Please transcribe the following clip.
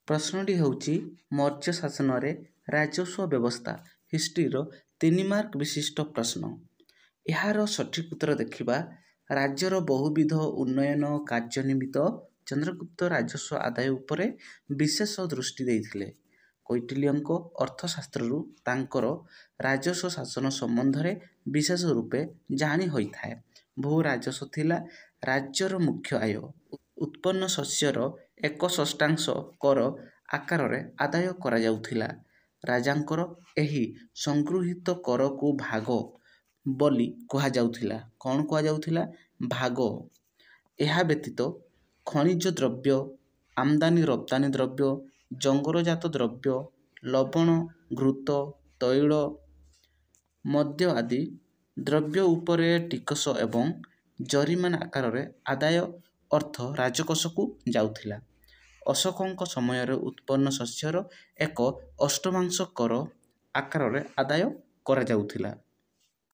ପ୍ରଶ୍ନଟି ହେଉଛି ମୌର୍ଯ୍ୟ ଶାସନରେ ରାଜସ୍ୱ ବ୍ୟବସ୍ଥା ହିଷ୍ଟ୍ରିର 3 ମାର୍କ ବିଶିଷ୍ଟ ପ୍ରଶ୍ନ। ଏହାର ସଠିକ୍ ଉତ୍ତର ଦେଖିବା। ରାଜ୍ୟର ବହୁବିଧ ଉନ୍ନୟନ କାର୍ଯ୍ୟ ନିମିତ୍ତ ଚନ୍ଦ୍ରଗୁପ୍ତ ରାଜସ୍ୱ ଆଦାୟ ଉପରେ ବିଶେଷ ଦୃଷ୍ଟି ଦେଇଥିଲେ। କୌଟିଲ୍ୟଙ୍କ ଅର୍ଥଶାସ୍ତ୍ରରୁ ତାଙ୍କର ରାଜସ୍ୱ ଶାସନ ସମ୍ବନ୍ଧରେ ବିଶେଷ ରୂପେ ଜାଣି ହୋଇଥାଏ। ଭୂ ରାଜସ୍ୱ ଥିଲା ରାଜ୍ୟର ମୁଖ୍ୟ ଆୟ। ଉତ୍ପନ୍ନ ଶସ୍ୟର 1/6 କର ଆକାରରେ ଆଦାୟ କରାଯାଉଥିଲା। ରାଜାଙ୍କର ଏହି ସଂଗୃହୀତ କରକୁ ଭାଗ ବୋଲି କୁହାଯାଉଥିଲା। କ'ଣ କୁହାଯାଉଥିଲା? ଭାଗ। ଏହା ବ୍ୟତୀତ ଖଣିଜ ଦ୍ରବ୍ୟ, ଆମଦାନୀ ରପ୍ତାନି ଦ୍ରବ୍ୟ, ଜଙ୍ଗଲଜାତ ଦ୍ରବ୍ୟ, ଲବଣ, ଘୃତ, ତୈଳ, ମଦ୍ୟ ଆଦି ଦ୍ରବ୍ୟ ଉପରେ ଟିକସ ଏବଂ ଜରିମାନା ଆକାରରେ ଆଦାୟ ଅର୍ଥ ରାଜକୋଷକୁ ଯାଉଥିଲା। ଅଶୋକଙ୍କ ସମୟରେ ଉତ୍ପନ୍ନ ଶସ୍ୟର 1/8 କର ଆକାରରେ ଆଦାୟ କରାଯାଉଥିଲା।